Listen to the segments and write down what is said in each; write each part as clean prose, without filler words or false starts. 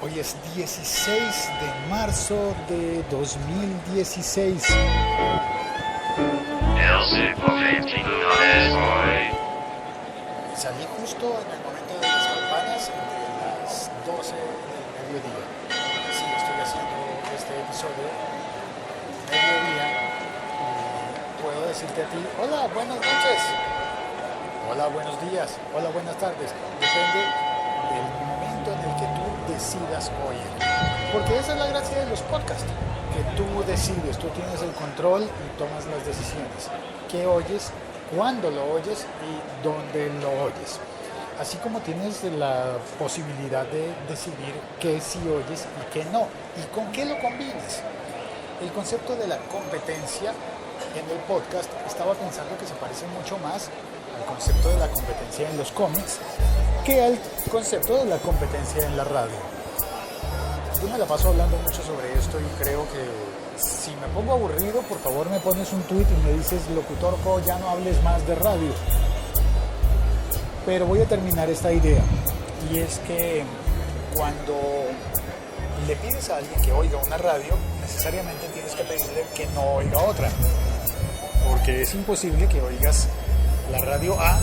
Hoy es 16 de marzo de 2016. Salí justo en el momento de las campanas entre las 12 del mediodía. Sí, estoy haciendo este episodio mediodía y puedo decirte a ti, hola, buenas noches, hola, buenos días, hola, buenas tardes. Depende del momento en el que tú decidas oír. Porque esa es la gracia de los podcasts, que tú decides, tú tienes el control y tomas las decisiones. ¿Qué oyes? Cuándo lo oyes y dónde lo oyes. Así como tienes la posibilidad de decidir qué sí oyes y qué no, y con qué lo combines. El concepto de la competencia en el podcast estaba pensando que se parece mucho más al concepto de la competencia en los cómics que al concepto de la competencia en la radio. Yo me la paso hablando mucho sobre esto y creo que si me pongo aburrido, por favor me pones un tweet y me dices, locutor Co, ya no hables más de radio. Pero voy a terminar esta idea, y es que cuando le pides a alguien que oiga una radio, necesariamente tienes que pedirle que no oiga otra, porque es imposible que oigas la radio A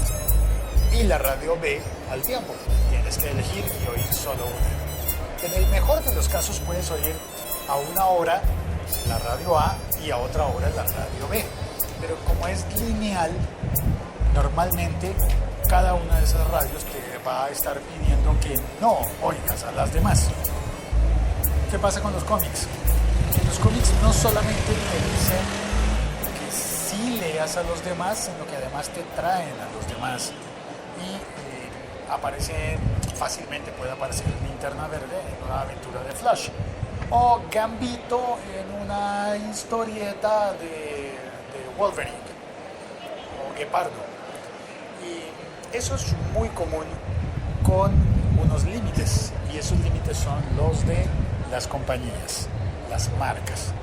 y la radio B al tiempo. Tienes que elegir y oír solo una. En el mejor de los casos puedes oír a una hora la radio A y a otra hora la radio B, pero como es lineal, normalmente cada una de esas radios te va a estar pidiendo que no oigas a las demás. ¿Qué pasa con los cómics? Los cómics no solamente te dicen que sí leas a los demás, sino que además te traen a los demás y aparece fácilmente, puede aparecer Linterna Verde en una aventura de Flash, o Gambito en una historieta de Wolverine, o Gepardo. Y eso es muy común con unos límites, y esos límites son los de las compañías, las marcas.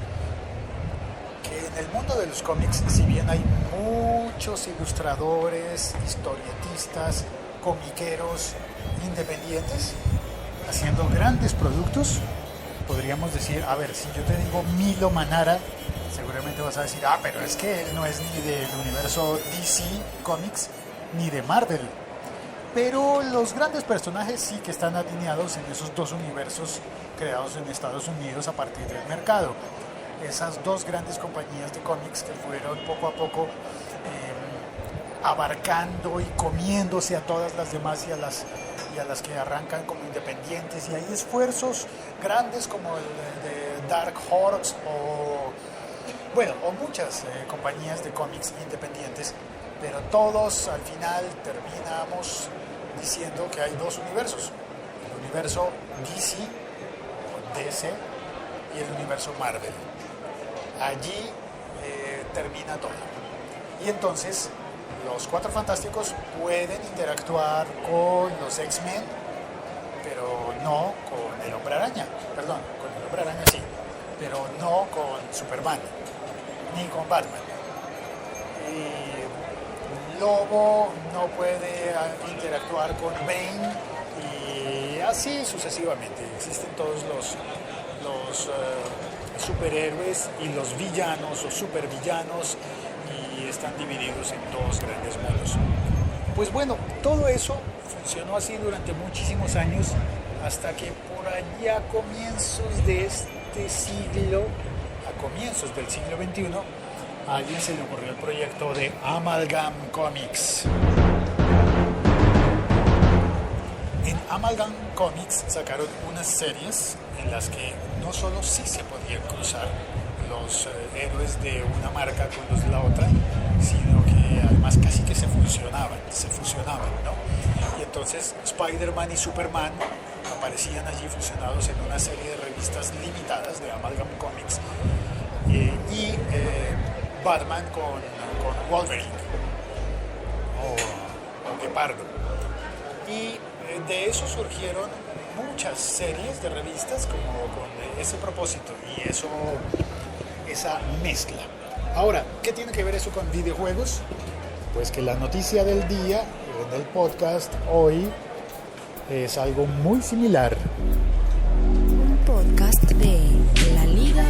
Que en el mundo de los cómics, si bien hay muchos ilustradores, historietistas, comiqueros independientes haciendo grandes productos, podríamos decir, a ver, si yo te digo Milo Manara, seguramente vas a decir, pero es que él no es ni del universo DC Comics ni de Marvel. Pero los grandes personajes sí que están alineados en esos dos universos creados en Estados Unidos a partir del mercado. Esas dos grandes compañías de cómics que fueron poco a poco abarcando y comiéndose a todas las demás y a las que arrancan como independientes, y hay esfuerzos grandes como el de Dark Horse o muchas compañías de cómics independientes, pero todos al final terminamos diciendo que hay dos universos: el universo DC o DC y el universo Marvel. Allí termina todo, y entonces los Cuatro Fantásticos pueden interactuar con los X-Men, pero no con el Hombre Araña. Perdón, con el Hombre Araña sí, pero no con Superman, ni con Batman. Y Lobo no puede interactuar con Bane, y así sucesivamente. Existen todos los superhéroes y los villanos o supervillanos, y están divididos en dos grandes mundos. Pues bueno, todo eso funcionó así durante muchísimos años, hasta que por allá a comienzos de este siglo, a comienzos del siglo XXI, a alguien se le ocurrió el proyecto de Amalgam Comics. En Amalgam Comics sacaron unas series en las que no solo sí se podían cruzar los héroes de una marca con los de la otra, sino que además casi que se fusionaban, ¿no? Y entonces Spider-Man y Superman aparecían allí fusionados en una serie de revistas limitadas de Amalgam Comics, y Batman con Wolverine o Gepardo. Y de eso surgieron muchas series de revistas como con ese propósito y esa mezcla. Ahora, ¿qué tiene que ver eso con videojuegos? Pues que la noticia del día en el podcast hoy es algo muy similar. de laliga.fm.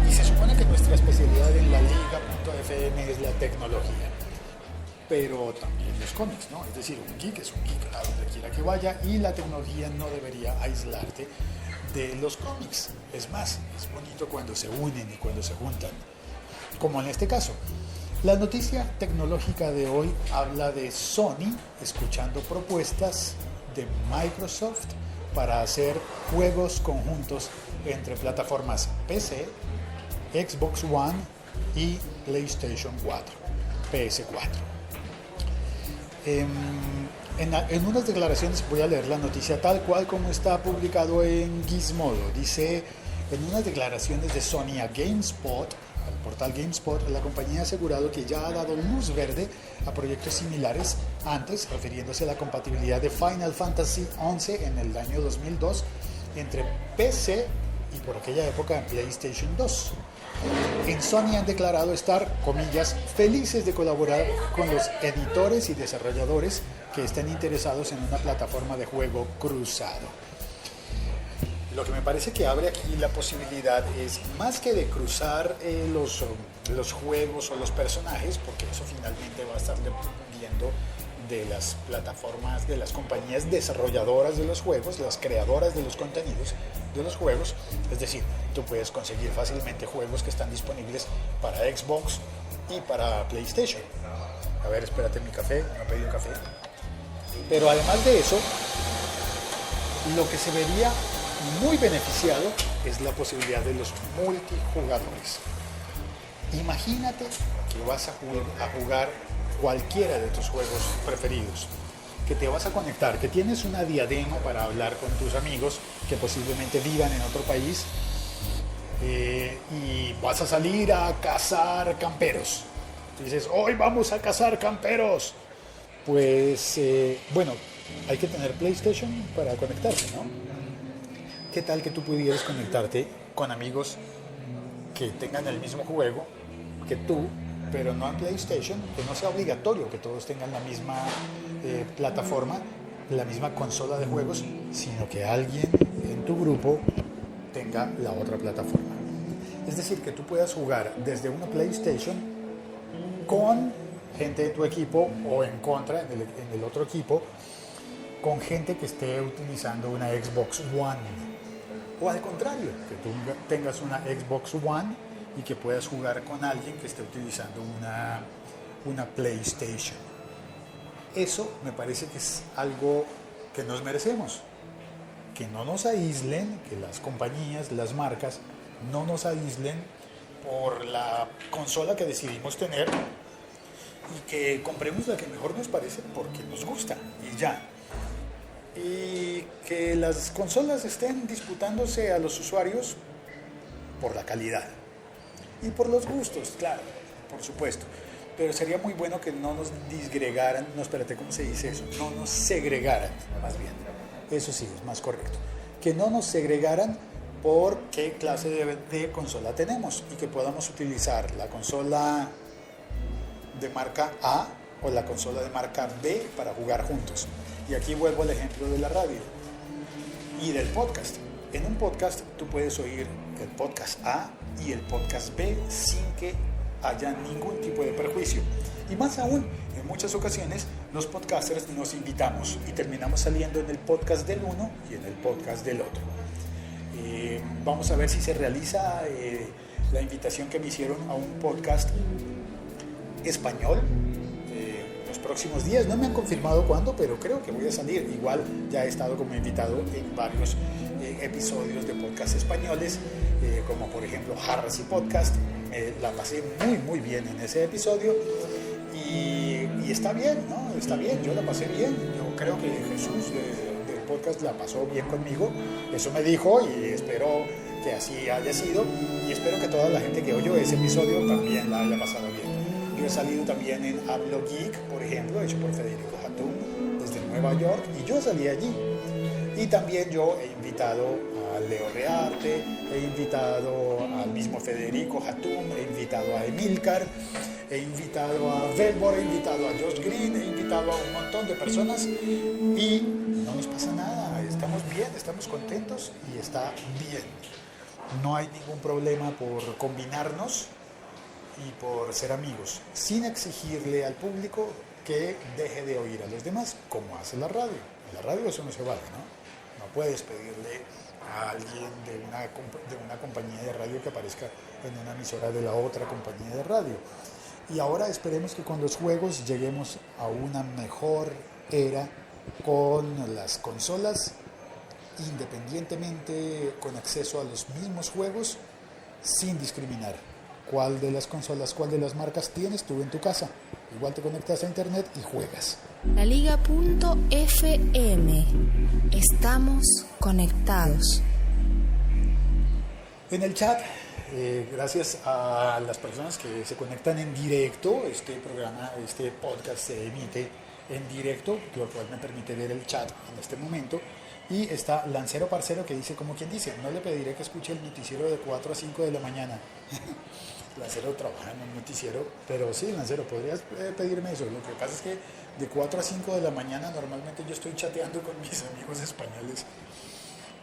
Y se supone que nuestra especialidad en la liga.fm es la tecnología, pero también los cómics, ¿no? Es decir, un geek es un geek a donde quiera que vaya, y la tecnología no debería aislarte de los cómics. Es más, es bonito cuando se unen y cuando se juntan, como en este caso. La noticia tecnológica de hoy habla de Sony escuchando propuestas de Microsoft para hacer juegos conjuntos entre plataformas PC, Xbox One y PlayStation 4, PS4. En unas declaraciones, voy a leer la noticia tal cual como está publicado en Gizmodo. Dice, en unas declaraciones de Sony a GameSpot, al portal GameSpot, la compañía ha asegurado que ya ha dado luz verde a proyectos similares antes, refiriéndose a la compatibilidad de Final Fantasy XI en el año 2002 entre PC y por aquella época en PlayStation 2. En Sony han declarado estar, comillas, felices de colaborar con los editores y desarrolladores que estén interesados en una plataforma de juego cruzado. Lo que me parece que abre aquí la posibilidad es, más que de cruzar los juegos o los personajes, porque eso finalmente va a estar dependiendo de las plataformas, de las compañías desarrolladoras de los juegos, las creadoras de los contenidos de los juegos. Es decir, tú puedes conseguir fácilmente juegos que están disponibles para Xbox y para PlayStation. A ver, espérate, mi café, no he pedido café. Pero además de eso, lo que se vería muy beneficiado es la posibilidad de los multijugadores. Imagínate que vas a jugar cualquiera de tus juegos preferidos, que te vas a conectar, que tienes una diadema para hablar con tus amigos que posiblemente vivan en otro país, y vas a salir a cazar camperos. Dices, hoy vamos a cazar camperos. Pues bueno, hay que tener PlayStation para conectarse, ¿no? ¿Qué tal que tú pudieras conectarte con amigos que tengan el mismo juego que tú, pero no en PlayStation, que no sea obligatorio que todos tengan la misma plataforma, la misma consola de juegos, sino que alguien en tu grupo tenga la otra plataforma? Es decir, que tú puedas jugar desde una PlayStation con gente de tu equipo o en contra, en el otro equipo, con gente que esté utilizando una Xbox One. O al contrario, que tú tengas una Xbox One y que puedas jugar con alguien que esté utilizando una PlayStation. Eso me parece que es algo que nos merecemos. Que no nos aíslen, que las compañías, las marcas, no nos aíslen por la consola que decidimos tener, y que compremos la que mejor nos parece porque nos gusta y ya. Y que las consolas estén disputándose a los usuarios por la calidad y por los gustos, claro, por supuesto. Pero sería muy bueno que no nos disgregaran, no, espérate, ¿cómo se dice eso? No nos segregaran, más bien. Eso sí, es más correcto. Que no nos segregaran por qué clase de consola tenemos, y que podamos utilizar la consola de marca A o la consola de marca B para jugar juntos. Y aquí vuelvo al ejemplo de la radio y del podcast. En un podcast tú puedes oír el podcast A y el podcast B sin que haya ningún tipo de perjuicio. Y más aún, en muchas ocasiones los podcasters nos invitamos y terminamos saliendo en el podcast del uno y en el podcast del otro. Vamos a ver si se realiza la invitación que me hicieron a un podcast español los próximos días. No me han confirmado cuándo, pero creo que voy a salir. Igual ya he estado como invitado en varios episodios de podcast españoles, como por ejemplo Harris y Podcast. La pasé muy bien en ese episodio, y está bien, ¿no? Está bien, yo la pasé bien. Yo creo que Jesús del podcast la pasó bien conmigo, eso me dijo, y espero que así haya sido, y espero que toda la gente que oyó ese episodio también la haya pasado bien. Yo he salido también en Hablo Geek, por ejemplo, hecho por Federico Hatun desde Nueva York, y yo salí allí. Y también yo he invitado a Leo Rearte, he invitado al mismo Federico Hatum, he invitado a Emilcar, he invitado a Velbor, he invitado a Josh Green, he invitado a un montón de personas y no nos pasa nada, estamos bien, estamos contentos y está bien. No hay ningún problema por combinarnos y por ser amigos, sin exigirle al público que deje de oír a los demás, como hace la radio. En la radio eso no se vale, ¿no? No puedes pedirle a alguien de una compañía de radio que aparezca en una emisora de la otra compañía de radio. Y ahora esperemos que con los juegos lleguemos a una mejor era con las consolas, independientemente, con acceso a los mismos juegos, sin discriminar. ¿Cuál de las consolas, cuál de las marcas tienes tú en tu casa? Igual te conectas a internet y juegas. LaLiga.fm. Estamos conectados. En el chat, gracias a las personas que se conectan en directo, este podcast se emite en directo, lo cual me permite ver el chat en este momento. Y está Lancero Parcero que dice, como quien dice, no le pediré que escuche el noticiero de 4 a 5 de la mañana. Lancero trabaja en un noticiero, pero sí, Lancero, podrías pedirme eso. Lo que pasa es que de 4 a 5 de la mañana normalmente yo estoy chateando con mis amigos españoles.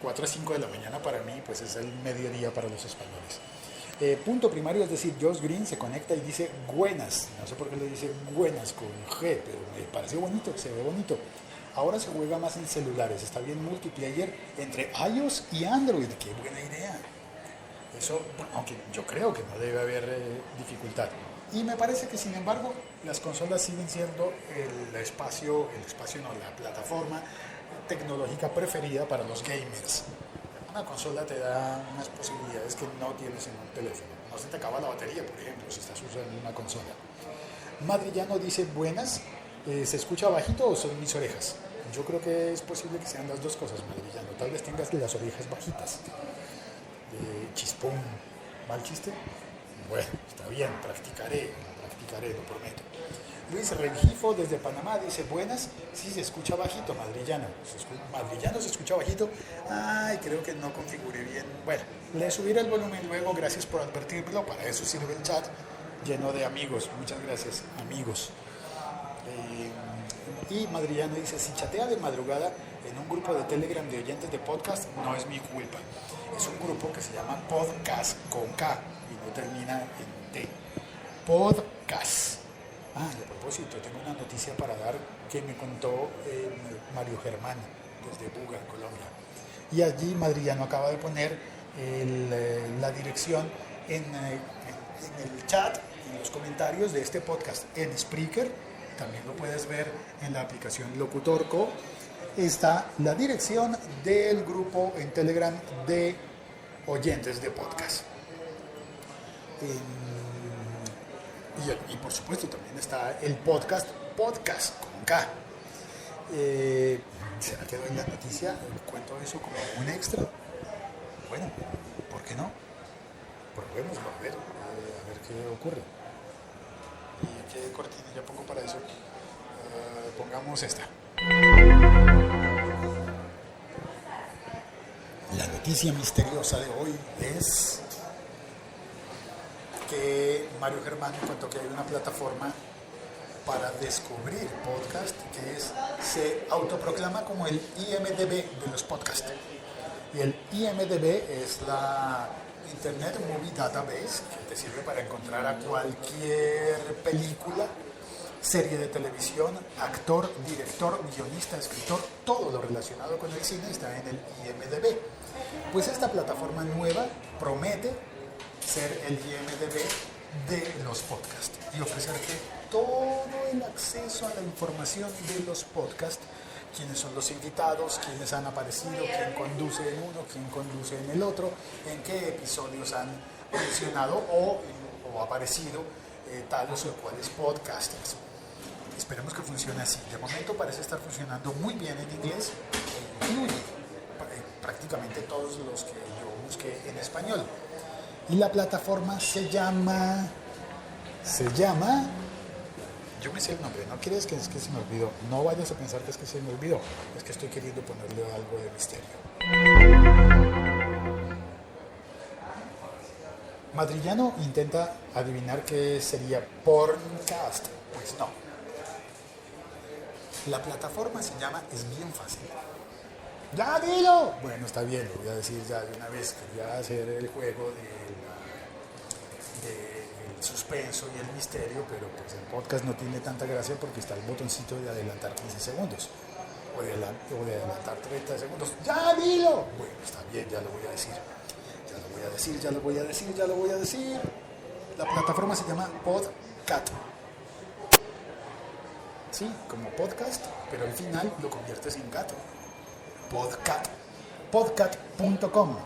4 a 5 de la mañana para mí, pues es el mediodía para los españoles. Punto primario, es decir, Josh Green se conecta y dice buenas. No sé por qué le dice buenas con G, pero me parece bonito, se ve bonito. Ahora se juega más en celulares, está bien multiplayer entre iOS y Android. ¡Qué buena idea! Eso, aunque yo creo que no debe haber dificultad. Y me parece que, sin embargo, las consolas siguen siendo la plataforma tecnológica preferida para los gamers. Una consola te da unas posibilidades que no tienes en un teléfono. No se te acaba la batería, por ejemplo, si estás usando una consola. Madrillano dice buenas. ¿Se escucha bajito o son mis orejas? Yo creo que es posible que sean las dos cosas, Madrillano. Tal vez tengas las orejas bajitas. Chispón, ¿mal chiste? Bueno, está bien, practicaré, lo prometo. Luis Rengifo desde Panamá dice buenas, sí se escucha bajito, Madrillano. Madrillano se escucha bajito. Ay, creo que no configuré bien. Bueno, le subiré el volumen luego, gracias por advertírmelo, para eso sirve el chat lleno de amigos. Muchas gracias, amigos. Y Madrillano dice, si chatea de madrugada en un grupo de Telegram de oyentes de podcast, no es mi culpa. Es un grupo que se llama Podcast con K y no termina en T. Podcast. De propósito, tengo una noticia para dar que me contó Mario Germán desde Buga, Colombia. Y allí Madrillano acaba de poner la dirección en el chat, en los comentarios de este podcast en Spreaker. También lo puedes ver en la aplicación Locutorco. Está la dirección del grupo en Telegram de oyentes de podcast. Y por supuesto también está el podcast con K. ¿Será que doy la noticia? ¿Cuento eso como un extra? Bueno, ¿por qué no? Probémoslo, a ver qué ocurre. ¿Y qué cortinilla pongo para eso? Pongamos esta. La noticia misteriosa de hoy es que Mario Germán me contó que hay una plataforma para descubrir podcast que se autoproclama como el IMDb de los podcasts. Y el IMDb es la Internet Movie Database, que te sirve para encontrar a cualquier película, serie de televisión, actor, director, guionista, escritor, todo lo relacionado con el cine está en el IMDb. Pues esta plataforma nueva promete ser el IMDb de los podcasts y ofrecerte todo el acceso a la información de los podcasts, quiénes son los invitados, quiénes han aparecido, quién conduce en uno, quién conduce en el otro, en qué episodios han mencionado o aparecido tales o cuales podcasters. Esperemos que funcione así. De momento parece estar funcionando muy bien en inglés e incluye prácticamente todos los que yo busqué en español. Y la plataforma se llama... Yo me sé el nombre, no crees que es que se me olvidó. No vayas a pensar que es que se me olvidó. Es que estoy queriendo ponerle algo de misterio. Madrillano intenta adivinar qué sería Porncast. Pues no. La plataforma se llama, es bien fácil. ¡Ya dilo! Bueno, está bien, lo voy a decir ya de una vez. Quería hacer el juego del suspenso y el misterio, pero pues el podcast no tiene tanta gracia porque está el botoncito de adelantar 15 segundos o de adelantar 30 segundos. ¡Ya dilo! Bueno, está bien, ya lo voy a decir. Ya lo voy a decir. La plataforma se llama Podcat. Sí, como podcast, pero al final lo conviertes en gato. Podcat. Podcat.com.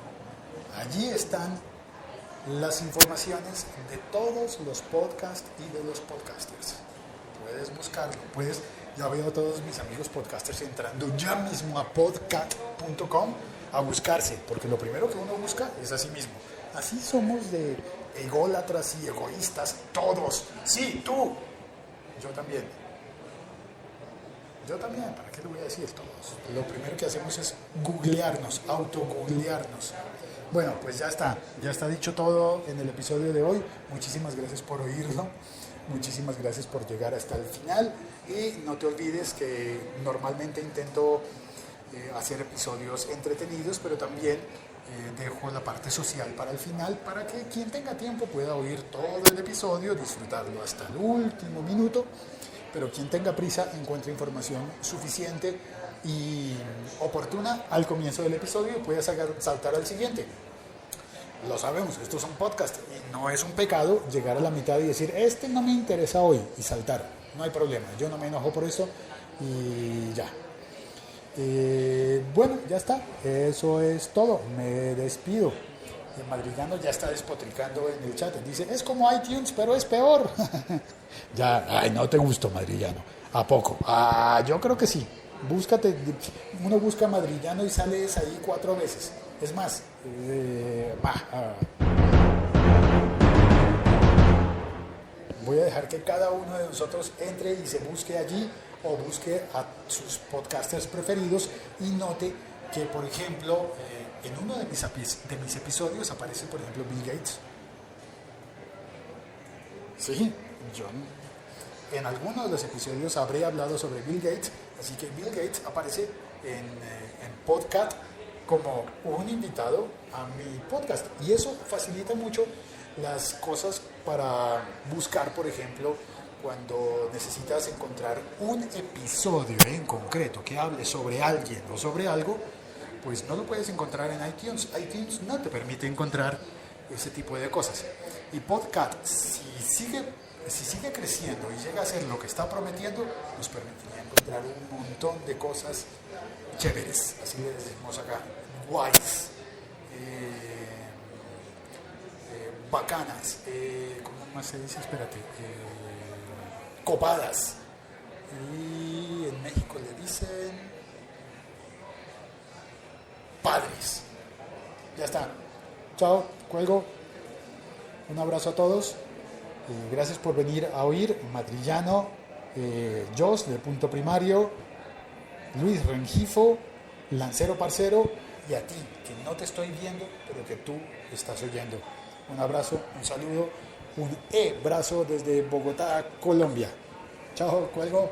Allí están las informaciones de todos los podcasts y de los podcasters. Puedes buscarlo, ya veo a todos mis amigos podcasters entrando ya mismo a podcat.com a buscarse, porque lo primero que uno busca es a sí mismo. Así somos de ególatras y egoístas todos. Sí, tú. Yo también, ¿para qué le voy a decir todos? Lo primero que hacemos es googlearnos, autogooglearnos. Bueno, pues ya está dicho todo en el episodio de hoy. Muchísimas gracias por oírlo, muchísimas gracias por llegar hasta el final y no te olvides que normalmente intento hacer episodios entretenidos, pero también dejo la parte social para el final para que quien tenga tiempo pueda oír todo el episodio, disfrutarlo hasta el último minuto. Pero quien tenga prisa encuentre información suficiente y oportuna al comienzo del episodio y puede saltar al siguiente. Lo sabemos, estos son podcasts y no es un pecado llegar a la mitad y decir, este no me interesa hoy y saltar. No hay problema, yo no me enojo por eso y ya. Bueno, ya está, eso es todo, me despido. El Madrillano ya está despotricando en el chat. Dice, es como iTunes, pero es peor. Ya, ay, no te gustó Madrillano. ¿A poco? Ah, yo creo que sí. Búscate, uno busca Madrillano y sales ahí 4 veces. Es más, voy a dejar que cada uno de nosotros entre y se busque allí o busque a sus podcasters preferidos y note que, por ejemplo, en uno de mis episodios aparece, por ejemplo, Bill Gates. Sí, yo en alguno de los episodios habré hablado sobre Bill Gates, así que Bill Gates aparece en Podcat como un invitado a mi podcast. Y eso facilita mucho las cosas para buscar, por ejemplo, cuando necesitas encontrar un episodio en concreto que hable sobre alguien o sobre algo, pues no lo puedes encontrar en iTunes. iTunes no te permite encontrar ese tipo de cosas. Y Podcat, si sigue creciendo y llega a ser lo que está prometiendo, nos permitiría encontrar un montón de cosas chéveres, así le decimos acá, guays, bacanas, ¿cómo más se dice? Espérate, copadas. Y en México le dicen padres. Ya está. Chao, cuelgo. Un abrazo a todos. Gracias por venir a oír Madrillano, Jos de Punto Primario, Luis Rengifo, Lancero Parcero y a ti, que no te estoy viendo, pero que tú estás oyendo. Un abrazo, un saludo, un brazo desde Bogotá, Colombia. Chao, cuelgo.